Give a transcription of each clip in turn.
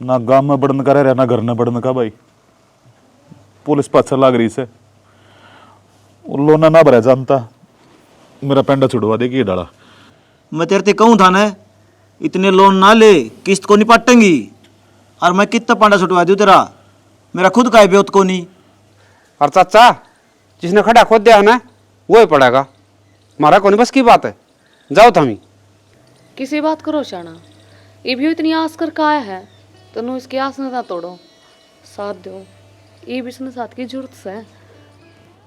ना गांव में बढ़न का रह ना घर में बढ़न का। भाई पुलिस पाछर लाग रही से, लोना ना भरा जानता, मेरा पेंडा छुड़वा देगी डाला। मैं तेरे से कहूँ था ना, इतने लोन ना ले, किस्त को नहीं पाटेंगी। और मैं कितना पांडा छुटवा दूँ तेरा, मेरा खुद का बेवत को नहीं। और चाचा जिसने खड़ा खोद दिया है ना वो ही पड़ेगा, हमारा कौन बस की बात है। जाओ थमी किसी बात करो शाना, ये भी इतनी आस कर का आया है तनु इसकी आस न तोड़ो, साथ दो, ये भी इसने साथ की जरूरत से।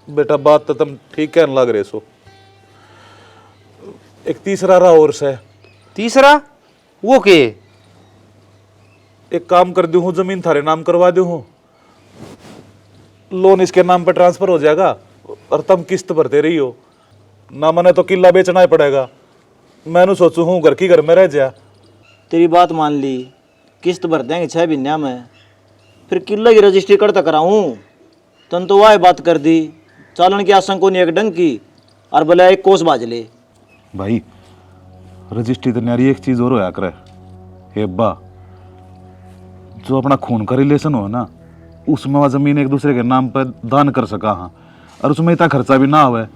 बेटा बात तो तुम ठीक कहने लग रहे सो। एक तीसरा रहा और से। तीसरा वो के? एक काम कर दूं हूँ, जमीन थारे नाम करवा दूं हूँ, लोन इसके नाम पर ट्रांसफर हो जाएगा और तुम किस्त भरते रही हो ना। मने तो किला बेचना ही पड़ेगा। मैंने सोचू हूँ घर की घर में रह जा। तेरी बात मान ली, किस्त भर देंगे 6 महीने में, फिर किला की रजिस्ट्री करता कराऊँ। तन तो वाह बात कर दी, चालन की आशंका को नहीं एक डंग की, और भले एक कोस बाज ले। भाई रजिस्ट्री तो न्यारी एक चीज और होया करे, हे बा जो अपना खून का रिलेशन हो ना, उसमें वह जमीन एक दूसरे के नाम पर दान कर सका। हाँ, और उसमें इतना खर्चा भी ना हुआ,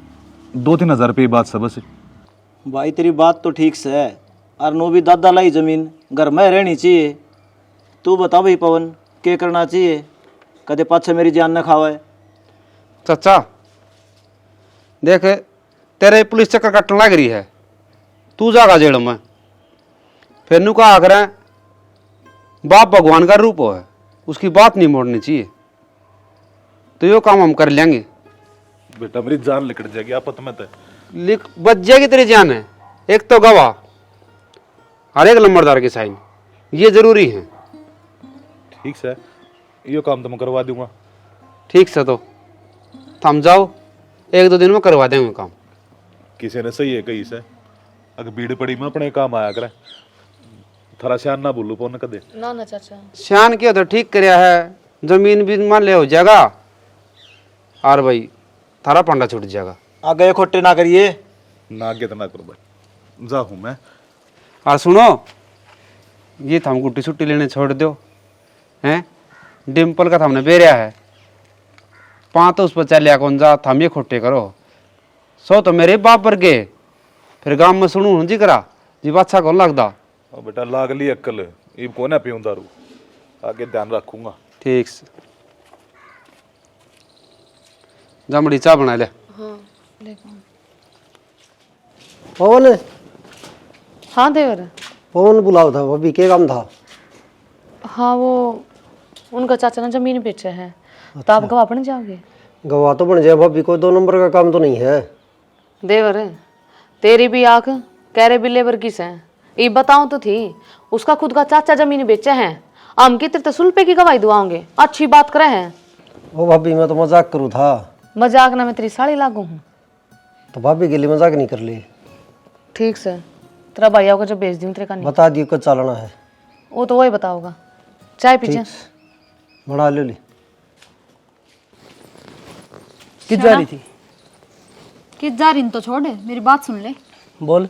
2-3 हजार रुपये बात सब से। भाई तेरी बात तो ठीक से है, और नो भी दादा लाई जमीन घर में रहनी चाहिए। तू बता भाई पवन, क्या करना चाहिए, कदे पाछे मेरी जान न खावे। चाचा देख तेरे पुलिस चक्कर कटने लग रही है, तू जागा जेल में। फिर नु कहा करें बाप भगवान का रूप है, उसकी बात नहीं मोड़नी चाहिए। तो यो काम हम कर लेंगे। बेटा मेरी जान निकल जाएगी आपत में। लिख बच जाएगी तेरी जान है। एक तो गवाह, हर एक लंबरदार की साइन, ये जरूरी है। ठीक से यो काम तो मैं करवा दूंगा। ठीक से तो थम जाओ, 1-2 दिन में करवा देंगे काम। किसी ने सही है कही से, अगर भीड़ पड़ी मैं अपने काम आया करे। थारा श्यान ना बोलू पौन कदे ना ना चाचा, श्यान के तो ठीक करया है, जमीन भी मान ले हो जाएगा, और भाई थारा पांडा छूट जाएगा। आगे खोटे ना करिए। ना आगे तो ना करो भाई, जा हूँ मैं। और सुनो, ये थम गुट्टी छुट्टी लेने छोड़ दो हैं। डिम्पल का थमने बेरिया है, 5 तो उस पर चलिया कौन जा, थम ये खोटे करो। 100 तो मेरे बाप पर गए, फिर गांव में सुनू जी करा जी अच्छा कौन लगता। और बेटा लाग ली अक्ल, ये कौन है पीऊं दारू, आगे ध्यान रखूंगा। ठीक से जमड़ी चाय बना ले। हाँ लेकिन पवन, हाँ देवर। पवन बुलाओ था, भाभी क्या काम था? हाँ वो उनका चाचा ना जमीन बेचे हैं, तो आप गवाह बन जाओगे। गवाह तो बन जाए भाभी, कोई 2 नंबर का काम तो नहीं है। देवर तेरी भी आंख कह रहे बिल्ले वर्गी से, ये बताऊं तो थी, उसका खुद का चाचा जमीन बेचे हैं, हम की तरह सुल्पे की गवाही दुआओगे। अच्छी बात करे हैं। ओ भाभी मैं तो मजाक करूँ था। मजाक ना मैं तेरी साड़ी लागू हूँ। तो भाभी के लिए मजाक नहीं कर ली। ठीक से तेरा भैया को जब भेज दूँ तेरे का नहीं, बता दियो कब चलना है। वो तो वही बताओगा। चाय पीछे बना ले ली। किस जा रही थी? किस जा रही तो छोड़, मेरी बात सुन ले। बोल।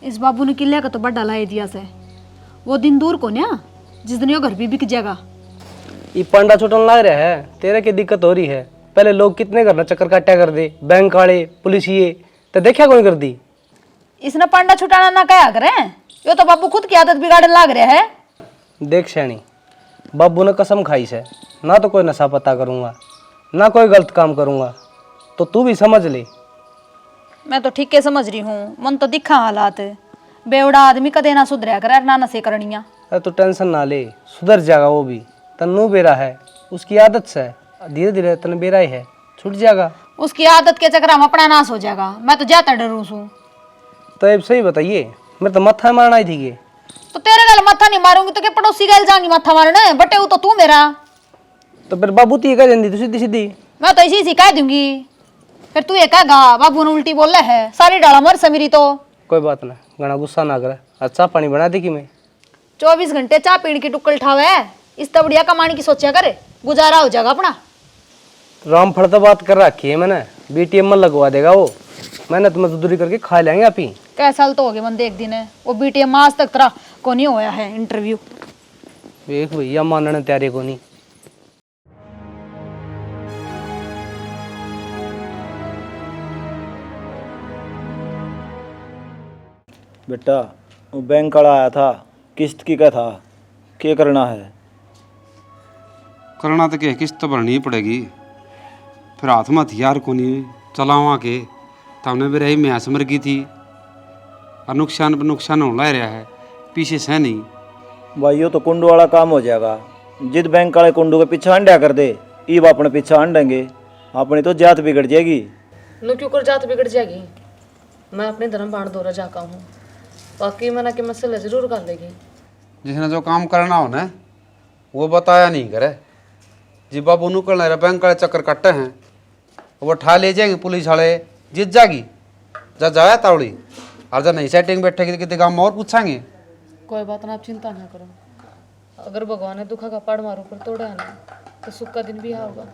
इस बाबू ने किले का तो बड़ा लाए दिया से, वो दिन दूर को ना जिस दिन यो घर भी बिक जाएगा। ये पंडा छुटन लग रहा है, तेरे की दिक्कत हो रही है। पहले लोग कितने घर चक्कर काटा कर दे, बैंक वाले पुलिसिए, तो देखा कौन कर दी। इसने पंडा छुटाना ना कहा करे, यो तो बाबू खुद की आदत बिगाड़ने लग रहा है। देख शैनी, बाबू ने कसम खाई से, ना तो कोई नशा पता करूंगा, ना कोई गलत काम करूंगा, तो तू भी समझ ले। मैं तो ठीक है समझ रही हूँ, मन तो दिखा हालात। बेवड़ा आदमी कदे ना सुधरा करे, ना नशे करनिया। अरे तू टेंशन ना ले, सुधर जाएगा वो भी। तन्नू बेरा है, उसकी आदत से धीरे धीरे तन बेरा ही है, छूट जाएगा। उसकी आदत के चक्कर में अपना नाश हो जाएगा। मैं तो जाता डरू हूँ। तो अब सही बताइए, मैं तो मत्था मारना ही थी। तो तेरे गल मत्था नहीं मारूंगी तो क्या पड़ोसी गल जाऊंगी मत्था मारने? बटे वो तो तू मेरा। तो फिर बाबू ती कह देंदी तू सीधी सीधी। मैं तो इसी सिखा दूंगी, फिर तू ये कहेगा बाबू ने उल्टी बोल है, सारी डाला मर समीरी। तो कोई बात ना, घना गुस्सा ना करे। अच्छा पानी बना दी कि मैं 24 घंटे चाय पीने की टुक्कल ठावे है, इस तो बढ़िया कमाने की सोचा करे, गुजारा हो जाएगा अपना। रामफल तो बात कर रखी है मैंने, बीटीएम में लगवा देगा वो। मेहनत मजदूरी करके खा लेंगे आप ही। कै साल तो हो गए मन देख दिन है, वो बीटीएम आज तक तरह को नहीं होया है इंटरव्यू। देख भैया मानने तैयारी को नहीं। बेटा वो बैंक वाला आया था, किस्त की क्या था, क्या करना है? करना तो क्या, किस्त तो भरनी ही पड़ेगी। फिर हाथ में हथियार को नहीं चलावा के तो हमने भी रही मैस मर गई थी और नुकसान पर नुकसान हो रहा है, पीछे से नहीं। भाई यो तो कुंडू वाला काम हो जाएगा। जिद बैंक वाले कुंडू के पीछे अंडा कर दे, ईब अपने पीछे अंडेंगे, अपनी तो जात बिगड़ जाएगी। नु क्यों कर जात बिगड़ जाएगी? मैं अपने धर्म बाण दौरा जाका हूँ, बाकी मना के मसले जरूर कर लेगी। जिसने जो काम करना हो ना वो बताया नहीं करे। जी बाबू निकल रहे बैंक वाले चक्कर कट्टे हैं, वो ठा ले जाएंगे पुलिस वाले, जीत जाएगी जा जाया तावड़ी, और जब नहीं सेटिंग बैठेगी तो कितने काम और पूछेंगे। कोई बात ना, आप चिंता ना करो। अगर भगवान ने दुखा का पड़ मारो पर तोड़ा है ना तो सुख का दिन भी होगा।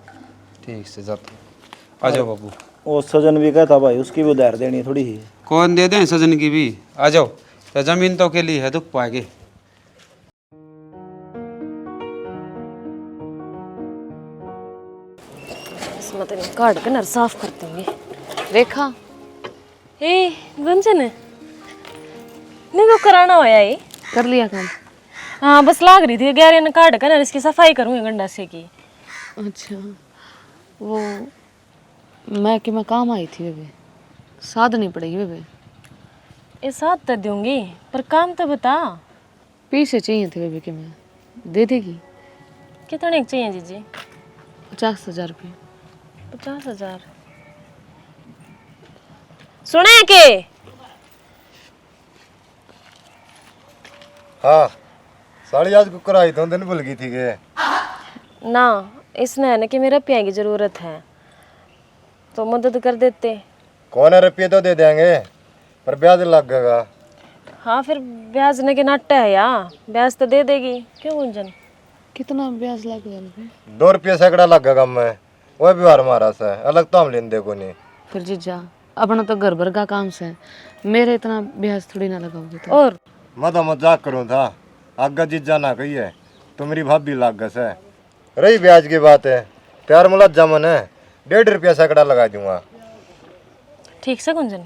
ठीक से जाता आ जाओ बाबू। वो सजन भी कहता भाई, उसकी भी उधार देनी है थोड़ी ही। कौन दे दें सजन की भी, आ जाओ। तो जमीन तो के लिए है, दुख पाएंगे। इसमें तो काट के नर साफ कर देंगे। रेखा, ए गुंजन नहीं को कराना होया ये? कर लिया काम? हाँ बस लाग रही थी गैर ने काट कर इसकी सफाई करूँगी गंडा से की। अच्छा, वो मैं काम आई थी बेबे, साध नहीं पड़ेगी बेबे। ये साथ तो दूंगी पर काम तो बता। पैसे चाहिए थे बेबे के, मैं दे देगी? कितने चाहिए जीजी? 50,000 रुपये। 50,000 सुने के? हाँ साड़ी आज को कराई तो दिन भूल गई थी के ना, इसने है ना कि मेरा पिया की जरूरत है तो मदद कर देते। कौन है, रुपये तो दे देंगे पर ब्याज लगेगा। हाँ फिर ब्याज ने के नाटा है या ब्याज तो दे देगी। क्यों गुंजन? कितना ब्याज लगेगा बेबे? 2 रुपये सैकड़ा लगेगा। मैं वह व्यवहार हमारा से अलग तो हम लेने को नहीं। फिर जीजा अपना तो घर भर का काम से, मेरे इतना ब्याज थोड़ी ना लगाओगे तो। और मैं तो मजाक करूँ था, आगे जीजा ना कही है तो मेरी भाभी लागस है। रही ब्याज की बात है, प्यार मुला जमन है, 1.5 रुपया सैकड़ा लगा दूंगा। ठीक से गुंजन?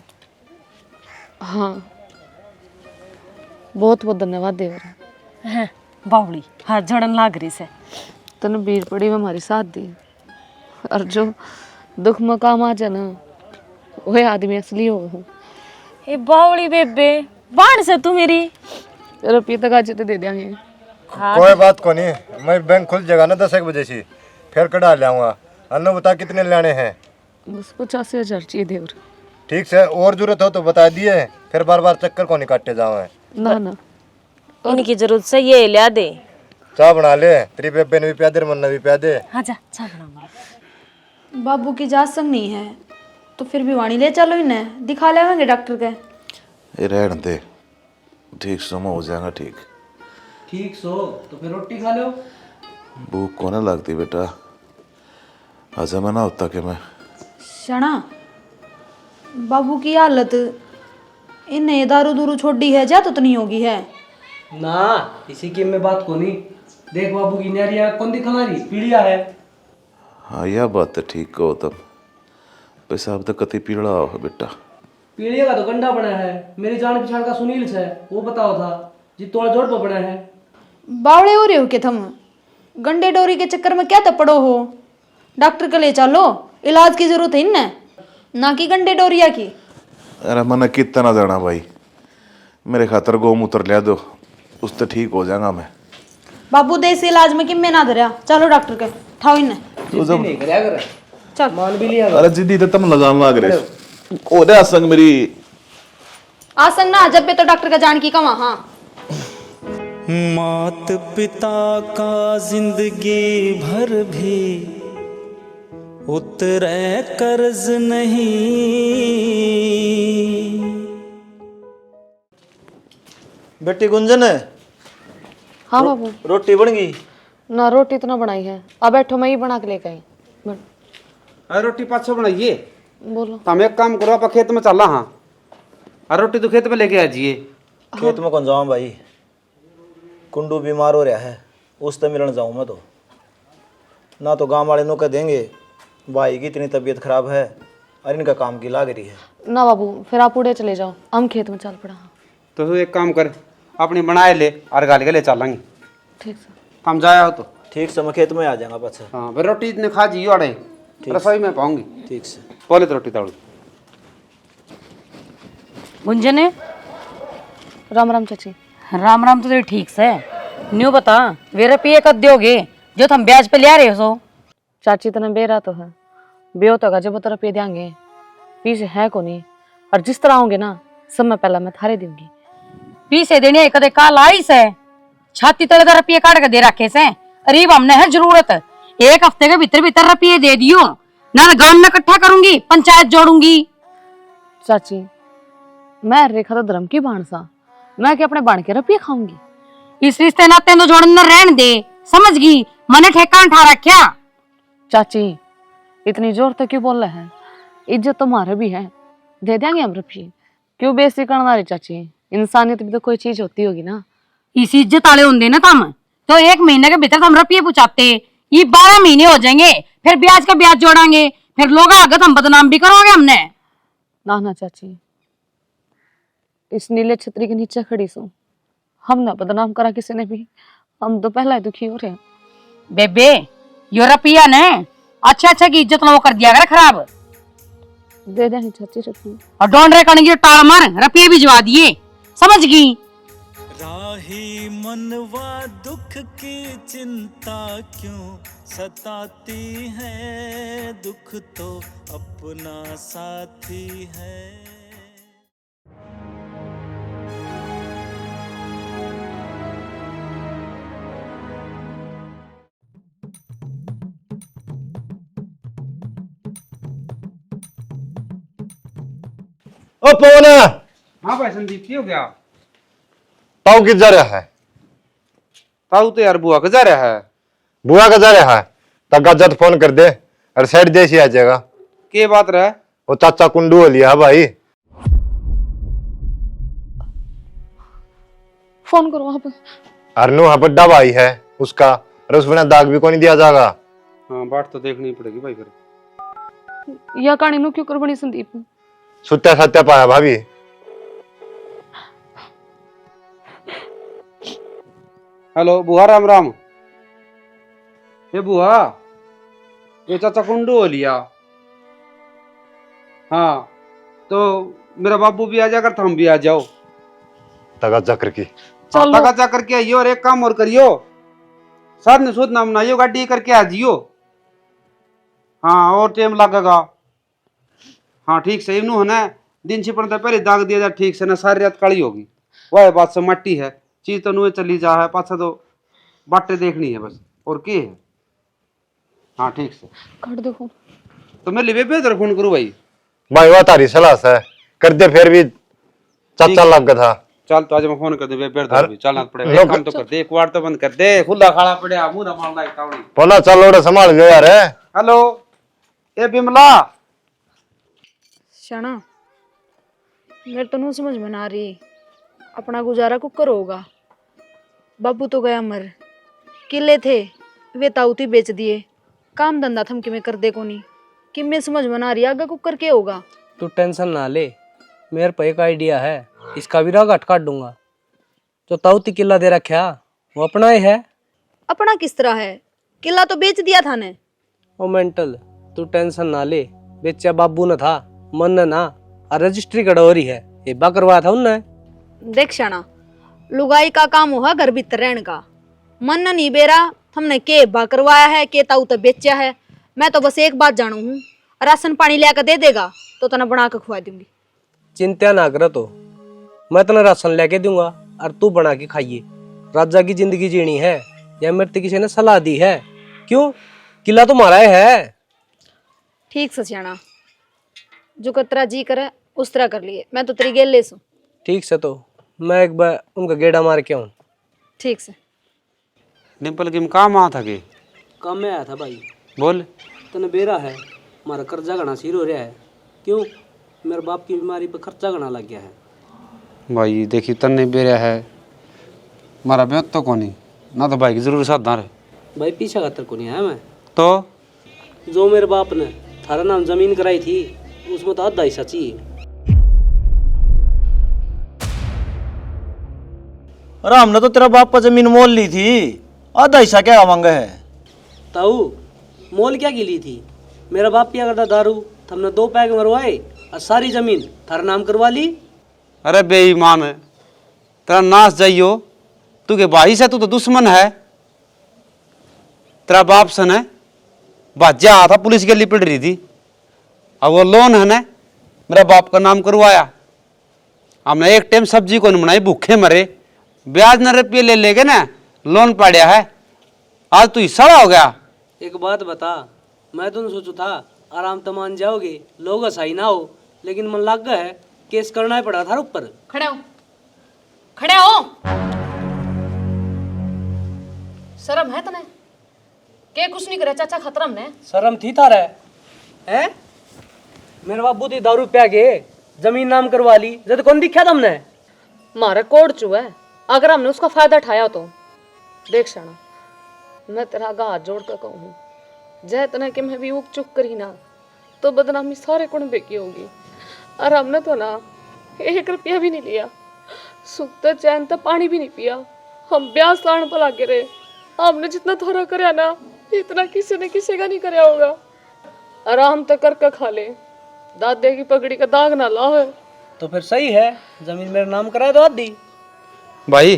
हाँ, बहुत बहुत धन्यवाद देवर। हैं बावली हाथ जड़न लाग रही से। तने भीड़ पड़ी में हमारी साथ दी, और जो दुख में काम आ जाए ना वही आदमी असली हो। ए बावली बेबे बाण से तू मेरी रुपये तक आज तो दे देंगे। कोई बात को नहीं, मैं बैंक खुल जाएगा ना 10 बजे से, फिर कढ़ा ले आऊँगा। अन्नू बता कितने लेने हैं? बस 85,000 चाहिए देवर। ठीक से, और जरूरत हो तो बता दिए, फिर बार बार चक्कर को नहीं काटे जाओ। ना ना, इनकी जरूरत से ये लिया दे। चाय बना ले, तेरी बेबे ने भी प्या दे, मन ने भी प्या दे। हाँ जा चाय बना। बाबू की जांच संग नहीं है तो फिर भी वाणी ले चलो, इन्हें दिखा लेंगे डॉक्टर के। ये रहने दे, ठीक समय हो जाएगा। ठीक ठीक सो तो फिर रोटी खा लो। भूख को ना लगती बेटा, हजम ना होता कि मैं शना बाबू की हालत, इन्हें दारू दूरू छोड़ी है जा तो नहीं होगी है ना, इसी की मैं बात को नहीं। देख बाबू की नारिया कौन दिखा रही पीड़िया है। हाँ यह बात तो ठीक कहो तुम, पैसा अब तक कति पीड़ा हो बेटा। पीड़िया का तो गंडा बना है, मेरी जान पहचान का सुनील है, वो बताओ था जी तोड़ा जोड़ पर बना है। बावड़े हो रहे हो के तुम, गंडे डोरी के चक्कर में क्या तपड़ो हो? डॉक्टर के ले चलो, इलाज की जरूरत है इन्हें, ना कि गंडे डोरिया की। अरे मन कितना ना जाना भाई, मेरे खातर गौमूत्र ले दो, उस तो ठीक हो जाएगा मैं। बाबू देसी इलाज में किम्मे ना धरिया, चलो डॉक्टर के ठाओ इन्हें। नहीं करया कर चल मान भी लिया। अरे जिद्दी तो तुम लगान लाग रहे ओ दे संग मेरी आसंग ना जब पे तो डॉक्टर का जान की कमा। हाँ मात पिता का जिंदगी भर भी उतरे कर्ज नहीं। बेटी गुंजन है? हाँ बाबू। रोटी बन गई? ना रोटी तो ना बनाई है, अब बैठो मैं ही बना के लेके आई। अरे रोटी पाछो बनाइए। बोलो। तुम एक काम करो, आप खेत में चला। हाँ अरे रोटी तो खेत में लेके आ जाइए। खेत में कौन जाऊँ भाई, कुंडू बीमार हो रहा है, उससे मिलने जाऊँ मैं तो ना, तो गांव वाले नो कह देंगे भाई की इतनी तबीयत खराब है और इनका काम की लाग रही है। ना बाबू, फिर आप उड़े चले जाओ, हम खेत में चल पड़ा। तो तू एक काम कर, अपनी बनाए ले और गाल के ले चलेंगे। ठीक सर। हम जाया हो तो ठीक से, मैं खेत में आ जाऊंगा पाछा। हाँ फिर रोटी इतने खा जी अड़े रसोई में पाऊंगी। ठीक से। बोले तो रोटी ताड़ू गुंजन, राम राम चाची। राम राम। तो तेरी ठीक से न्यू बता, वे रुपये कद दोगे जो तुम ब्याज पे ले रहे हो? सो चाची तना बेरा तो है, बेहो तो जब तो रुपये देंगे, पीछे है को नहीं, और जिस तरह होंगे ना सब मैं पहला मैं थारे दूंगी। पीसे देने कदे काल आई से छाती तले का रुपये काट के दे रखे से, अरीब हमने है जरूरत, एक हफ्ते के भीतर भीतर रुपये दे दियो ना, गांव में इकट्ठा करूंगी, पंचायत जोड़ूंगी। चाची मैं रेखा तो धर्म की बाणसा, मैं क्या अपने बाण के रुपये खाऊंगी? इस रिश्ते नाते तो जोड़ना रहन दे, समझ गई? मैंने ठेका उठा रखा। चाची इतनी जोर तो क्यों बोल रहे हैं? इज्जत तुम्हारे भी है, दे देंगे हम रुपये, क्यों बेइज्जती करना रही चाची? इंसानियत भी तो कोई चीज होती होगी ना। इस इज्जत वाले होंगे ना तुम, तो एक महीने के भीतर तुम रुपये पूछाते, ये 12 महीने हो जाएंगे, फिर ब्याज का ब्याज जोड़ांगे, फिर लोग आगे तुम बदनाम भी करोगे हमने। ना ना चाची, इस नीले छतरी के नीचे खड़ी सू, हम ना बदनाम करा किसी ने भी, हम तो पहला ही दुखी हो रहे हैं। बेबे यो रुपया ने अच्छा अच्छा की इज्जत ना वो कर दिया कर खराब, दे देंगे चाची रुपये। और डोंडरे कणगी टाल मार रुपये भिजवा दिए, समझ गई? राही मनवा दुख की चिंता क्यों सताती है, दुख तो अपना साथी है। ओ पवन, हाँ भाई संदीप की हो गया? ताऊ किधर जा रहा है? ताऊ तो यार बुआ का जा रहा है। बुआ का जा रहा है? तब गजत फोन कर दे और साइड देसी आ जाएगा। के बात रहा? वो चाचा कुंडू हो लिया भाई। फोन करो आप। अरनू हाँ बड्डा भाई है उसका, और उस बिना दाग भी को नहीं दिया जाएगा। हाँ बात तो देखनी पड़ेगी भाई। फिर यह कहानी नु क्यों कर बनी संदीप? सुत्या सत्या पाया भाभी। हेलो बुआ, राम राम। ये बुआ, ये चाचा कुंडू हो लिया। हाँ तो मेरा बाबू भी आ जाकर, हम भी आ जाओ। तगा चक्र की चलो। तगा जा करके आइयो, और एक काम और करियो, साथ में सूद नाम बनाइयो, गाड़ी करके आ जियो। हाँ और टाइम लगेगा। हाँ ठीक से इनू है ना, दिन छिपन तो पहले दाग दिया जाए ठीक से ना, सारी रात काली होगी। वह बात से मट्टी है, चीज तो नुए चली जा है, पाछा तो बाटे देखनी है बस, और के है। हाँ ठीक से काट दो फोन। तो मैं लिबे पे फोन करूँ भाई। भाई वो तारी सलाह है कर दे, फिर भी चाचा लग गया था। चल तो आज मैं फोन कर दे बेर भी चलना पड़ेगा। लोग- एक काम तो कर दे, एक बार तो बंद कर दे, खुला खाला पड़े मुंह ना मारना एक तावड़ी। बोला चल ओड़ा संभाल लो यार। हेलो ए बिमला। शाना मेरे तो नहीं समझ में ना रही, अपना गुजारा कुकर होगा। बाबू तो गया मर, किले थे वे ताऊती बेच दिए, काम धंधा थम कि मैं कर दे को नहीं, कि मैं समझ में ना रही आगे कुकर के होगा। तू टेंशन ना ले, मेरे पे एक आइडिया है, इसका भी राग काट दूंगा। जो ताऊती किला दे रखा वो अपना ही है। अपना किस तरह है? किला तो बेच दिया था ने। ओ मेंटल, तू टेंशन ना ले, बेचा बाबू न था, मन न ना, और रजिस्ट्री कड़ोरी है, ये बा करवाया था उनने। देख शाना, लुगाई का काम हुआ घर भीतर रहने का, मन नहीं बेरा हमने के बा करवाया है, के ताऊ तो बेचा है। मैं तो बस एक बात जानू हूँ, राशन पानी लेकर दे देगा तो तना बना कर खुआ दूंगी। चिंता ना कर, तो मैं तना राशन लेके दूंगा और तू बना के खाइए। राजा की जिंदगी जीनी है या मेरे तो किसी ने सलाह दी है? क्यों, किला तो मारा है। ठीक से शाना, जो कतरा जी करे उस तरह कर लिए, मैं तो तेरी गेल ले सू। ठीक से, तो मैं एक बार उनका गेड़ा मार के आऊँ। ठीक से। डिम्पल की काम आ था के काम में आया था भाई। बोल। तने बेरा है, हमारा कर्जा घना सिर हो रहा है। क्यों, मेरे बाप की बीमारी पर खर्चा घना लग गया है। भाई देखी तन्ने बेरा है, मारा ब्याह तो कोनी, ना तो भाई की जरूर सावधान रहे। भाई पीछा खातर को नहीं आया मैं। तो जो मेरे बाप ने थारा नाम जमीन कराई थी उसमें तो आधा हिस्सा चाहिए। अरे हमने तो तेरा बाप पर जमीन मोल ली थी, आधा हिस्सा क्या मांगा है? ताऊ मोल क्या की ली थी? मेरा बाप पिया करता दारू, हमने 2 पैग मरवाए और सारी जमीन थारा नाम करवा ली। अरे बेईमान है, तेरा नाश जाइयो, तू के भाई से तू तो दुश्मन है। तेरा बाप से ने बाजा था पुलिस के लिए पिट रही थी, अब वो लोन है ना मेरा बाप का नाम करवाया। हमने एक टाइम सब्जी को नहीं बनाई, भूखे मरे, ब्याज न रुपये ले लेके ना लोन पाड़िया है। आज तू हिस्सा हो गया। एक बात बता, मैं तो सोचू था आराम तो मान जाओगे, लोग हसाई ना हो, लेकिन मन लग गया है केस करना ही पड़ा था ऊपर। खड़े हो, खड़े हो। शर्म है तने? के कुछ नहीं करे चाचा खतरा ने। शर्म थी तारा है? मेरे बाबू ती दारू पिया के जमीन नाम करवा ली, जब कौन दिखा तुमने? मारा कोड चू है, अगर हमने उसका फायदा उठाया तो देख शाना, मैं तेरा आगा हाथ जोड़ कर कहूँ, जय तना कि मैं भी उग चुक करी ना तो बदनामी सारे कुणबे की होगी। और हमने तो ना 1 रुपया भी नहीं लिया, सुखते चैन तो पानी भी नहीं पिया, हम ब्याह साण पर लागे रहे। हमने जितना थोड़ा करया ना इतना किसी ने किसी का नहीं करया होगा। आराम तो करके खा ले, दादे की पगड़ी का दाग ना लावे। तो फिर सही है, जमीन मेरा नाम करा दो आधी। भाई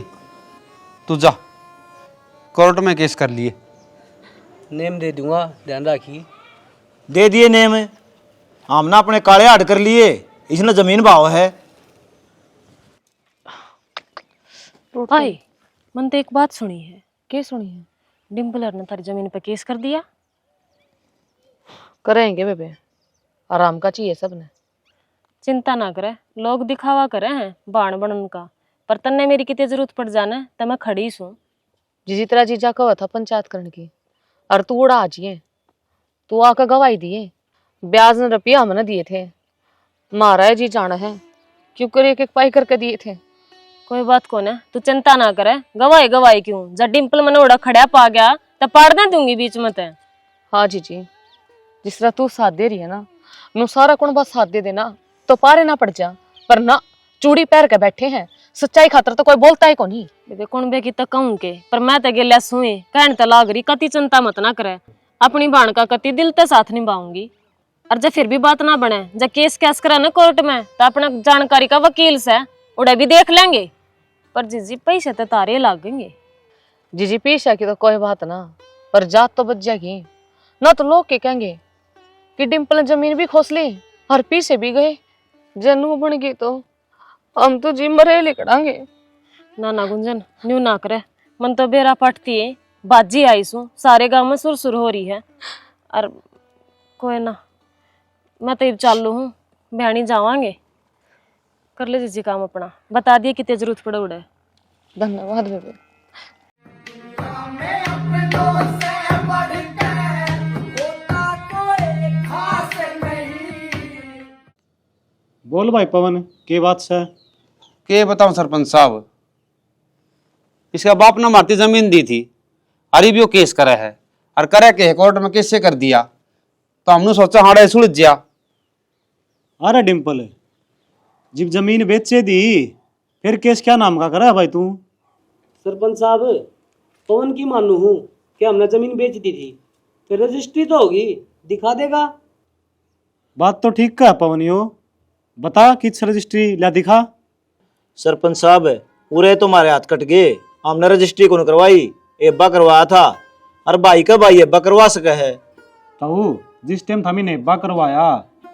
तू जा, कोर्ट में केस कर लिए। नेम दे दूंगा, ध्यान रखी। दे दिए नेम, हमने अपने काले हाथ कर लिए, इसने जमीन भाव है। भाई मन तो एक बात सुनी है। क्या सुनी है? डिम्पलर ने तारी जमीन पे केस कर दिया। करेंगे बेबे, आराम का चाहिए सबने। चिंता ना करे, लोग दिखावा करे हैं बाण बनन का, पर तन्ने मेरी कितनी जरूरत पड़ जाना तो मैं खड़ी हूँ। जिस तरह जीजा कहा था पंचायत करने की, और तू उड़ा आजिए, तू आकर गवाही दिए, ब्याज न रुपया हमने दिए थे, मारा है जी जाना है, क्यों कर 1-1 पाई करके दिए थे। कोई बात को ना, तू चिंता ना करे, गवाही गवाही क्यों, जब डिम्पल मैंने उड़ा खड़ा पा गया तब पाड़ दे दूंगी बीच में ते। हाँ जी, जिस तरह तू साथ दे रही है ना, नू सारा कुण बस साथ दे देना तो पारे ना पड़ जा, पर ना चूड़ी पैर के बैठे हैं, सच्चाई खातर तो कोई बोलता ही को नहीं। बेबे कौन बे की तो कहूं के, पर मैं तो गेल्या सुई कहने तो लाग रही, कति चिंता मत ना करे, अपनी बाण का कति दिल ते साथ निभाऊंगी। और जब फिर भी बात ना बने, जब केस कैस करा ना कोर्ट में तो अपना जानकारी का वकील से उड़े भी देख लेंगे, पर जीजी पैसे तो तारे लागेंगे। जीजी पीछा की तो कोई बात ना, पर जात तो बच जाएगी ना, तो लोग के कहेंगे कि डिम्पल ने जमीन भी खोस ली और पीछे भी गए, जनू बन गई तो हम तो जी मरे लिकड़ांगे। ना ना गुंजन न्यू ना करे, मन तो बेरा पटती है, बाजी आई सू सारे गांव में सुर हो रही है। और कोई ना, मैं तो चालू हूँ, बयानी जावांगे, कर ले जीजी काम अपना, बता दिए कितनी जरूरत पड़े उड़े। धन्यवाद बेबे। बोल भाई पवन, के बात से? के बताऊं सरपंच साहब, इसका बाप ने मारती जमीन दी थी, अरे भी वो केस करे है, और करे के कोर्ट में केस से कर दिया, तो हमने सोचा हाड़े सुलझ गया। अरे डिम्पल, जब जमीन बेचे दी फिर केस क्या नाम का करा है भाई तू? सरपंच साहब, पवन की मानू हूँ कि हमने जमीन बेच दी थी, फिर रजिस्ट्री तो होगी, दिखा देगा। बात तो ठीक का है पवन, यो बता किस रजिस्ट्री ला दिखा। सरपंच साहब पूरे तुम्हारे हाथ कट गए, हमने रजिस्ट्री को करवाई, एब्बा करवाया था, और भाई का भाई एब्बा करवा सका है। तो जिस टाइम थामी ने एब्बा करवाया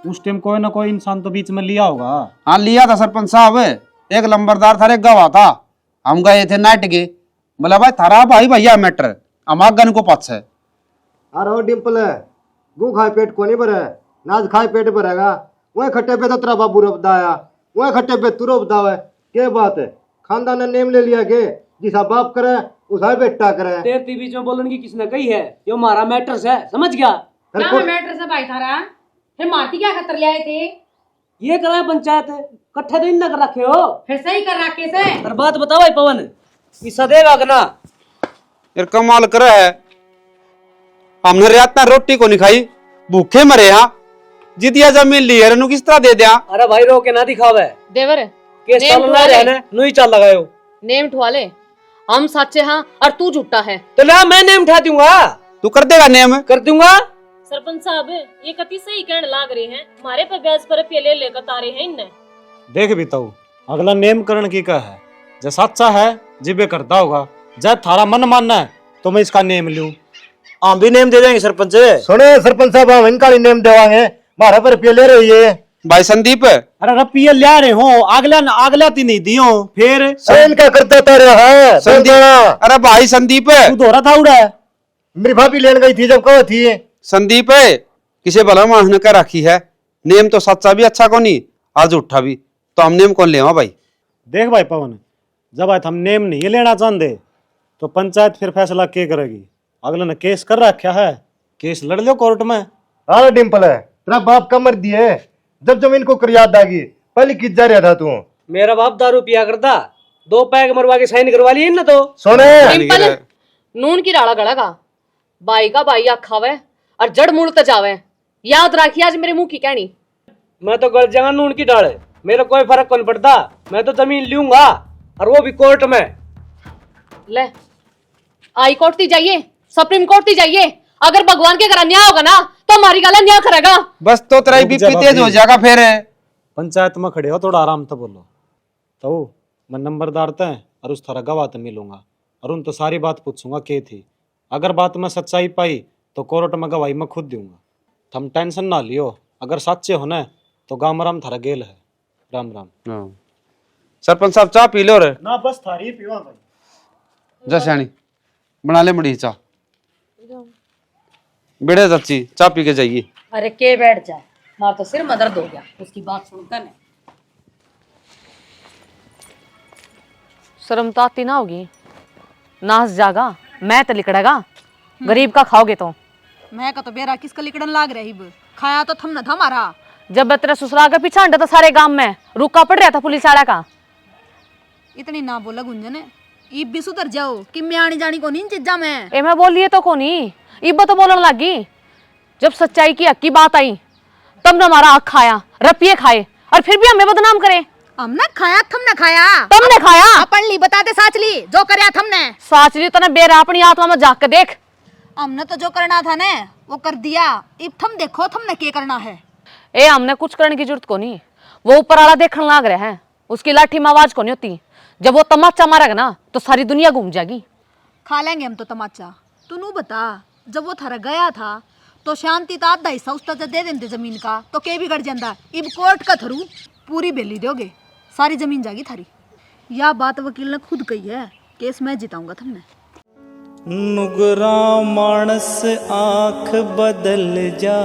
उस टाइम कोई ना कोई इंसान तो बीच में लिया होगा। हाँ लिया था सरपंच साहब, एक लंबरदार था, एक गवाह था, हम गए थे नाइट के, बोला भाई थारा भाई भैया मैटर हम गन को पथ है। अरे डिम्पल है, गू खाए पेट को नहीं भरे, नाज खाए पेट भरेगा। वही खट्टे पे तो तेरा बाबू रबदाया, वही खट्टे पे तू रबदावे, क्या बात है? खानदान ने नेम ले लिया के जिसा बाप करे उसा बेटा करे। तेरे बीच में बोलने की किसने कही है? यो हमारा मैटर्स है, समझ गया? ना मैटर से भाई थारा, फिर मारती क्या खतर ले आए थे? ये करा पंचायत, कट्ठे तो इन कर रखे हो, फिर सही कर रखे से। पर बात बता भाई पवन, किस्सा देगा कि ना? यार कमाल कर है, हमने रात ना रोटी को नहीं खाई, भूखे मरे यहाँ। जितिया जमीन ली है, किस तरह दे दिया? अरे भाई रो के ना दिखावे देवर केस नेम चल रहा है ना, नु ही चल लगायो। नेम ठुआले, हम सच्चे हैं और तू झूठा है। तो ना मैं नेम उठा दूंगा, तू कर देगा नेम? कर दूंगा। सरपंच साहब ये कति सही कहने लाग रहे हैं, हमारे पे ब्याज पर रुपये ले लेकर तारे हैं इनने। देख बीताऊ, अगला नेम करण की का है, जो सच्चा है जिबे करता होगा, जब थारा मन मानना है तो मैं इसका नेम लूं। हम भी नेम दे देंगे सरपंच। सुने सरपंच साहब, हम इनका ही नेम देवांगे, मारा पर रुपये ले रही है भाई संदीप, अरे रुपये ले रहे हो, अगला ती नहीं दियो फिर इनका करता था रे। हाँ संदीप, अरे भाई संदीप, तू दोहरा था उड़ा है। मेरी भाभी लेने गई थी जब कहो थी। संदीप किसे भला मांगने का रखी है, नेम तो सच्चा भी अच्छा को नहीं आज उठा भी, तो हम नेम कौन लेवा भाई? देख भाई पवन, जब आज हम नेम नहीं लेना चाहते तो पंचायत फिर फैसला क्या करेगी? अगले ने केस कर रखा है, केस लड़ लो कोर्ट में। हाँ डिम्पल है, तेरा बाप का मर दिए, जब जमीन को कर याद आ गई, पहले किस जा रहा था तू? मेरा बाप दारू पिया करता, 2 पैग मरवा के साइन करवा लिए ना। तो सोने सिंपल नून की डाला गड़ागा, बाई का बाई आखावे और जड़ मूल तजावे। याद रखिए आज मेरे मुंह की कहनी। मैं तो गल जाऊंगा नून की डाले, मेरा कोई फर्क कौन पड़ता, मैं तो जमीन लूंगा और वो भी कोर्ट में। ले हाई कोर्ट थी जाइए, सुप्रीम कोर्ट थी जाइए, अगर भगवान के घर न्याय होगा ना तो हमारी गला न्याय करेगा। बस तो तेरा बीपी तेज हो जाएगा फिर। पंचायत में खड़े हो, थोड़ा आराम तो बोलो। तो मैं नंबरदार तय और उस थारा गवाह तो मिलूंगा और उन तो सारी बात पूछूंगा के थी। अगर बात में सच्चाई पाई तो कोर्ट में गवाही मैं खुद दूंगा। थम टेंशन ना लियो, अगर सच्चे होने तो गाम राम थारा गेल है। राम राम। सरपंच साहब चाह पी लो रे। ना बस थारी पीवा भाई। जा सियानी बना ले मड़ी चाह, बेड़े चाची चाह पी के जाइए। अरे के बैठ जा, मार तो सिर में दर्द हो गया उसकी बात सुनकर। ने शर्म तो आती ना होगी, नाच जागा मैं तो लिकड़ेगा, गरीब का खाओगे तो। मैं का तो बेरा किसका लिकड़न लाग रही, खाया तो थम न था हमारा। जब मैं तेरे ससुराल के पीछे अंडा था सारे गांव में रुका पड़ रहा था पुलिस वाला का। इतनी ना बोला गुंजन, ईब भी सुधर जाओ कि मैं आनी जानी को नहीं चीजा में। ए मैं बोलिए तो कोनी, इब्बा तो बोलने लगी। जब सच्चाई की हक की बात आई तब न हमारा हक खाया, रुपये खाए और फिर भी हमें बदनाम करे। हमने खाया थम न खाया, तुमने खाया। अपन ली बताते साच ली जो करया थमने। साच ली तो बेरा अपनी आत्मा में झांक के देख। हमने तो जो करना था ने वो कर दिया, इब थम देखो थमने क्या करना है। ए हमने कुछ करने की जरूरत को नहीं, वो ऊपर वाला देखने लग रहे हैं, उसकी लाठी में आवाज को नहीं होती। जब वो तमाचा मारेगा ना तो सारी दुनिया घूम जाएगी। खा लेंगे हम तो तमाचा। तू नू बता, जब वो थारा गया था तो शांति तो आधा हिस्सा उस दे देते जमीन का, तो के बिगड़ जाता। इब कोर्ट का थरू पूरी बेली दोगे, सारी जमीन जागी थारी। यह बात वकील ने खुद कही है, केस मैं जिताऊंगा थमने। नुगरा मानस आंख बदल जा,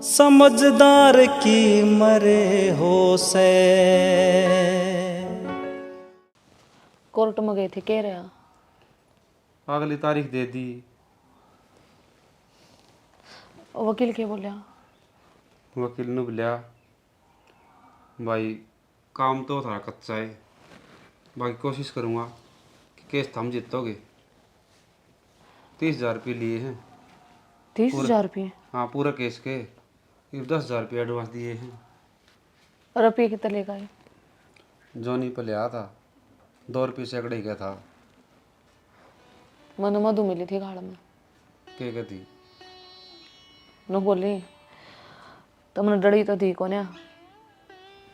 समझदार की मरे हो से। कोर्ट में गए थे, कह रहे हैं अगली तारीख दे दी। वकील क्या बोलिया? वकील ने बोलिया भाई काम तो थारा कच्चा है, बाकी कोशिश करूँगा कि केस थम जीतोगे। 30,000 रुपये लिए हैं। 30,000 रुपये? हाँ पूरा केस के। 10,000 रुपये एडवांस दिए हैं। रुपये कितने लेगा ये? जोनी पे लिया था, 2 रुपये सैकड़े का था। मनु मधु मिली थी गाड़ में। क्या कहती? नो बोली तुमने डरी तो थी को ना,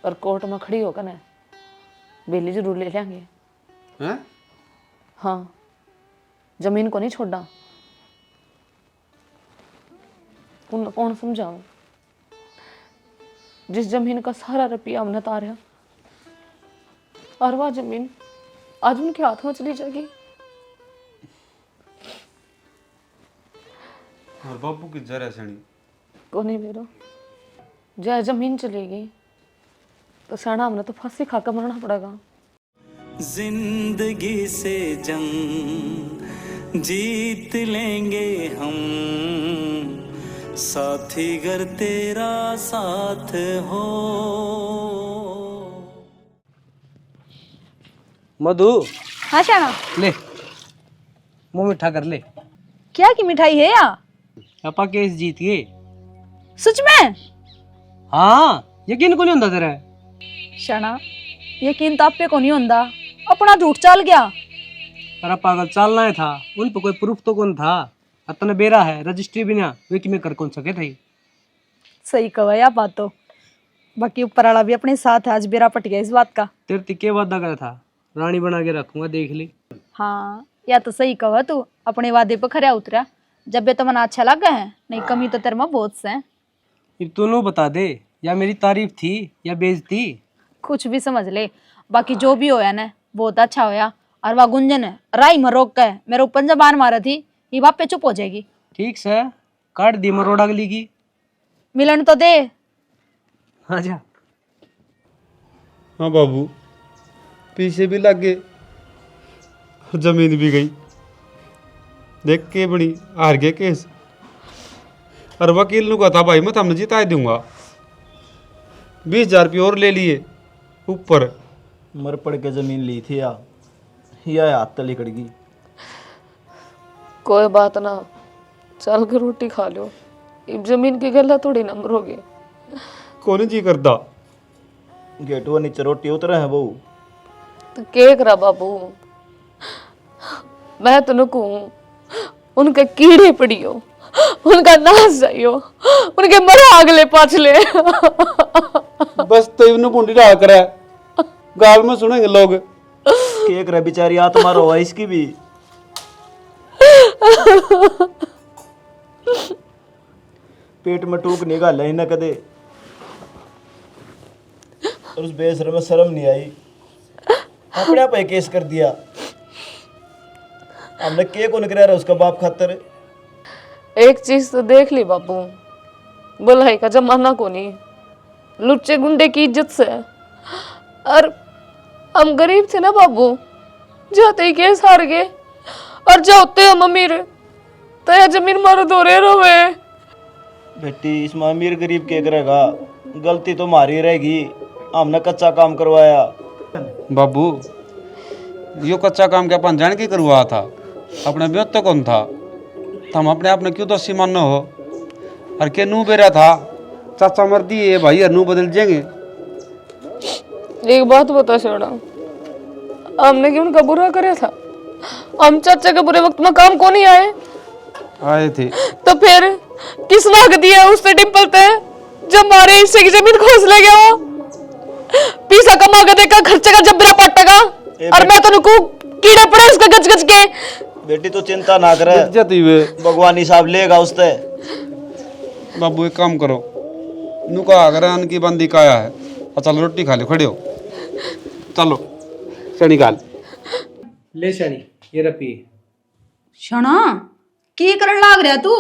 और कोर्ट में खड़ी होकर ना बेली जरूर ले लेंगे। हैं? हाँ, जमीन को नहीं छोड़ा। कौन समझाऊं? जिस जमीन का सारा रुपया हमने तारा और वह जमीन आज उनके हाथ में चली जाएगी। और बाबू की जरा सणी को नहीं बेरो, जय जमीन चलेगी तो साना हमने तो फांसी खाकर मरना पड़ेगा। जिंदगी से जंग जीत लेंगे हम, साथी घर तेरा साथ हो। मधु हाँ शाना ले मुंह मीठा कर ले। क्या की मिठाई है या? अपा केस जीत गए। सच में? हाँ, यकीन को नहीं होता तेरा? शना, यकीन तो आप पे को नहीं होता, अपना झूठ चल गया। अरे पागल, चलना ही था, उन पे कोई प्रूफ तो कौन था। अतने बेरा है, रजिस्ट्री भी ना वे कि मैं कर कौन सके थे। सही कहा या बात तो, बाकी ऊपर वाला भी अपने साथ है, आज बेरा पट गया इस बात का। तेरे तिक्के वादा करा था, रानी बना के रखूंगा, देख ली। हाँ, या तो सही कहा तू, अपने वादे पे खरा उतरा। जब भी तो मना अच्छा लगा है, नहीं कमी तो तेरे में बहुत से। अब तू बता दे, या मेरी तारीफ थी या बेइज्जती? कुछ भी समझ ले, बाकी जो भी होया ना बहुत अच्छा होया। और वह गुंजन है राई में रोक के मेरे ऊपर जबान मारा थी, ये बाप पे चुप हो जाएगी। ठीक से काट दी मरोड़ अगली की। मिलन तो दे। हाँ जा। हाँ बाबू, पीछे भी लग गए, जमीन भी गई, देख के बड़ी हार गए केस। और वकील ने कहा था भाई मैं तुमने जिता दूंगा, 20,000 रुपये और ले लिए ऊपर। मर पड़ के जमीन ली थी या हाथ तली कड़गी। कोई बात ना, चल के रोटी खा लो, इब जमीन की गला थोड़ी न मरोगे। कौन जी करता? गेटवा नीचे रोटी उतरे हैं बहू। तो के करा बाबू, मैं तो कहूँ उनके कीड़े पड़ियो, उनका नाश जाइयो, उनके मरा अगले पाछले। बस तो इवन पुंडी डाल कर गाल में सुनेंगे लोग। के करे बेचारी आत्मा रो इसकी भी। पेट में टूक निकाल ही ना कदे, और उस बेशर्म में शर्म नहीं आई, अपने आप ही केस कर दिया। हमने के कौन करा रहा उसका बाप खातर। एक चीज तो देख ली बाबू, भलाई का जमाना को नहीं, लुच्चे गुंडे की इज्जत से। और हम गरीब थे ना बाबू, जाते ही केस हार गए, और जाते हम अमीर तो यह जमीन मारो दो रे रोवे। बेटी इसमें अमीर गरीब के करेगा, गलती तो मारी रहेगी, हमने कच्चा काम करवाया। बाबू, यो कच्चा काम क्या अपन जान के करवा था, अपने ब्योत तो कौन था, हम अपने आप ने क्यों दोषी मानो हो। और के नू बेरा था, चाचा मर दिए भाई, नू बदल जाएंगे। एक बात बता छोड़ा, हमने क्यों उनका बुरा करे था? हम चाचा के बुरे वक्त में काम को नहीं आए थे। तो फिर किस नाक दिया उससे डिम्पल ते, जब हमारे हिस्से की जमीन खोस ले गया वो पीसा कमा के देखा, खर्चे का जबरा पट्टेगा, और मैं तो नुकू कीड़े पड़े उसका गच गच के। बेटी तो चिंता ना करे, भगवान हिसाब लेगा उससे। बाबू एक काम करो, नू का अगर की बंदी का आया है, चलो रोटी खा लो, खड़े हो, चलो शनि काल। ले शनि, ये रपी। शना, की करन लाग रहा तू?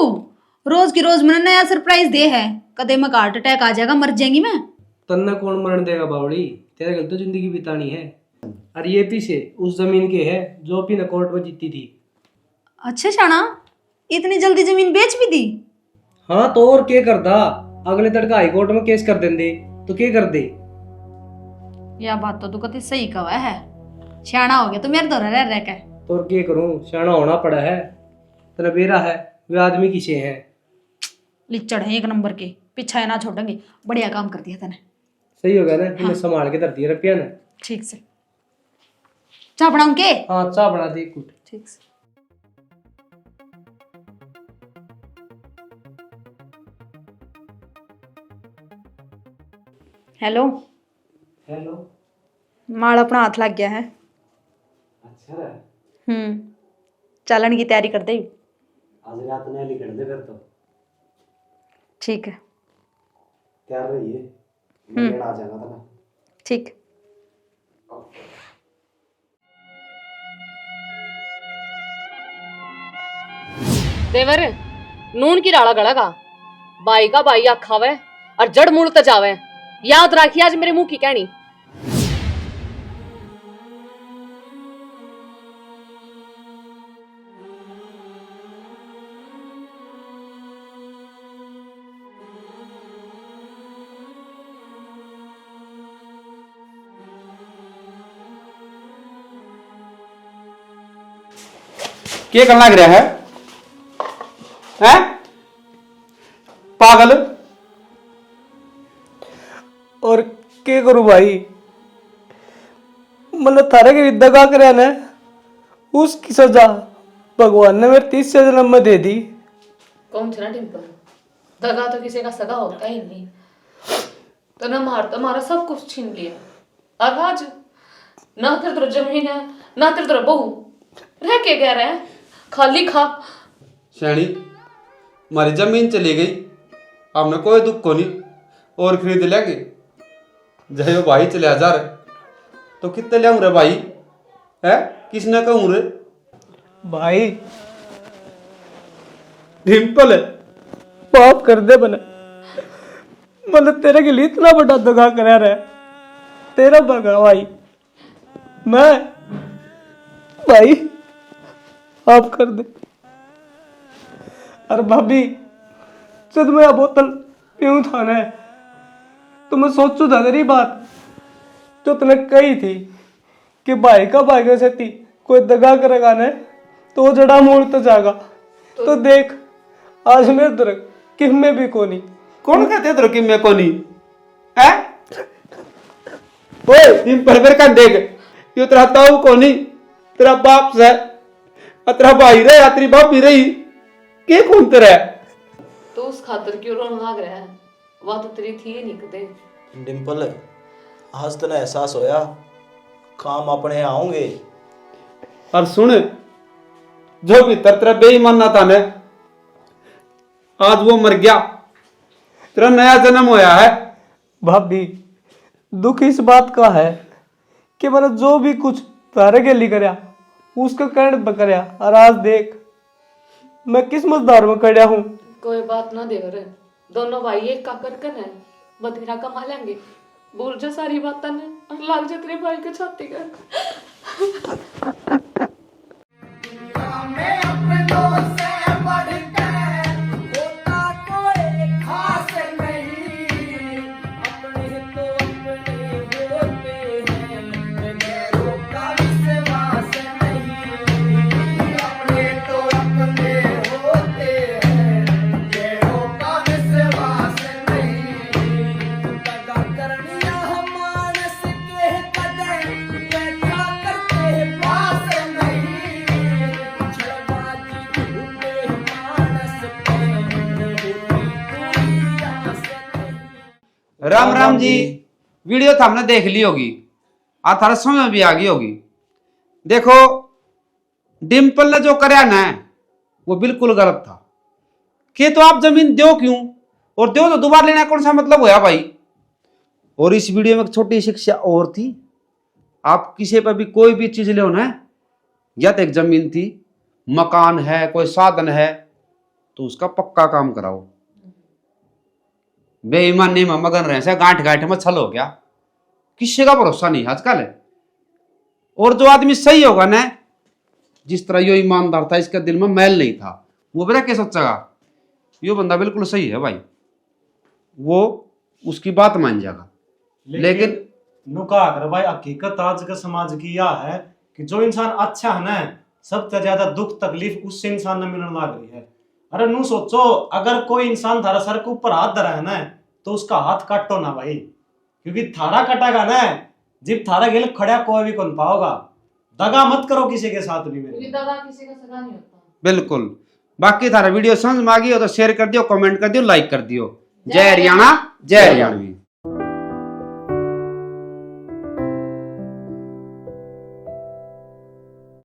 रोज की रोज मैंने नया सरप्राइज दे है, कदे में हार्ट अटैक आ जाएगा, मर जाएंगी मैं। तन्ना कौन मरण देगा बावड़ी, तेरे गल तो जिंदगी बितानी है। और ये पीछे उस जमीन के है जो अपनी कोर्ट में जीती थी। अच्छा शना, इतनी जल्दी जमीन बेच भी दी? हाँ तो और क्या करता, अगले तड़का हाई कोर्ट में केस कर देंगे तो क्या कर दे। यह बात तो तू कति सही कहा है, सियाना हो गया तो मेरे दौरा रह के। तो और क्या करूं, सियाना होना पड़ा है। तेरा बेरा है, वे आदमी किसे है, लिचड़ है एक नंबर के, पीछा ना छोड़ेंगे। बढ़िया काम कर दिया तने। सही हो गया ना। हाँ। संभाल के धर दिया रुपया ने। ठीक से चाय बनाऊं के? हाँ चाय बना दे कुछ। ठीक से। हेलो हेलो, माल अपना हाथ लग गया है। अच्छा चालन की तैयारी कर दे। आज रात ने लिख दे फिर तो। ठीक है, तैयार रहिए, मैं लेने आ जाना था ना। ठीक। देवर नून की राड़ा गड़ागा, बाई का बाई आखावे और जड़ मूल तजावे। याद रखिए आज मेरे मुंह की कहनी। क्या करना लग रहा है हैं? पागल। और क्या करूं भाई, मतलब थारे के दगा करे ना, उसकी सजा भगवान ने मेरे 30 जन्म में दे दी। कौन छे ना डिम्पल, दगा तो किसी का सगा होता ही नहीं। तो ना मार तुम्हारा सब कुछ छीन लिया, और आज ना तेरे तरह जमीन है ना तेरे तरह बहू, रह के कह रहे हैं खाली खा। शैणी, हमारी जमीन चली गई, हमने कोई दुख को नहीं और खरीद लेंगे। जय वो भाई चले जा रहे तो कितने ले रे भाई है, किसने कहूँ रे भाई डिम्पल माफ कर दे बने, मतलब तेरे के लिए इतना बड़ा दगा करा रहा है, तेरा बगा भाई। मैं भाई माफ कर दे। अरे भाभी जब मैं बोतल पीऊं था ना, तो मैं सोचू था तेरी बात जो तूने कही थी कि भाई का भाई से थी कोई दगा करेगा ना तो वो जड़ा मोड़ तो जाएगा। तो देख आज मेरे तरह किम में भी कोनी। कौन कहते तेरे कि मैं कोनी है? ओए डिम्पल पर का देख, यो तेरा ताऊ कोनी, तेरा बाप से, तेरा भाई रे, तेरी बाप भी रही, के कौन तेरा है? तो उस खातर क्यों रोने लग रहा है, वह तो तेरी थी ही नहीं कदे। डिम्पल, आज तो एहसास होया काम अपने आऊंगे। और सुन, जो भी तेरा बेईमान ना था ने, आज वो मर गया, तेरा नया जन्म होया है। भाभी दुख इस बात का है कि मैंने जो भी कुछ तारे के लिए करया उसका कहने पर करया, और आज देख मैं किस मजदार में कड़िया हूँ। कोई बात ना देवर, दोनों भाई एक का कर है, बधेरा कमा लेंगे। भूल जा सारी बातें ने और लाग जा तेरे भाई के छाती का। राम राम जी। वीडियो तो हमने देख ली होगी, आज थारा समझ में भी आ गई होगी। देखो डिम्पल ने जो करया ना वो बिल्कुल गलत था। कि तो आप जमीन दो क्यों, और दो तो दोबारा लेना कौन सा मतलब होया भाई। और इस वीडियो में एक छोटी शिक्षा और थी, आप किसी पर भी कोई भी चीज ले ना, या तो एक जमीन थी, मकान है, कोई साधन है, तो उसका पक्का काम कराओ। बेईमानी में मगन रहे से गांठ गांठ में छल हो गया, किसी का भरोसा नहीं आजकल। और जो आदमी सही होगा ना, जिस तरह यो ईमानदार था, इसके दिल में मैल नहीं था, वो बता क्या सोचेगा, यो बंदा बिल्कुल सही है भाई, वो उसकी बात मान जाएगा। लेकिन नुका कर भाई, हकीकत आज के समाज की यह है कि जो इंसान अच्छा है ना, सबसे ज्यादा दुख तकलीफ उस इंसान ने मिलने लग रही है। अरे नू सोचो, अगर कोई इंसान थारा सर के ऊपर हाथ धरा है ना, तो उसका हाथ काटो ना भाई, क्योंकि थारा कटेगा ना, जब थारा गेल खड़ा कोई भी कौन पाओगा। दगा मत करो किसी के साथ भी, मेरे दगा किसी का सगा नहीं होता। बिल्कुल। बाकी थारा वीडियो समझ में आ गई हो तो शेयर कर दियो, कमेंट कर दियो, लाइक कर दियो। जय हरियाणा, जय हरियाणवी।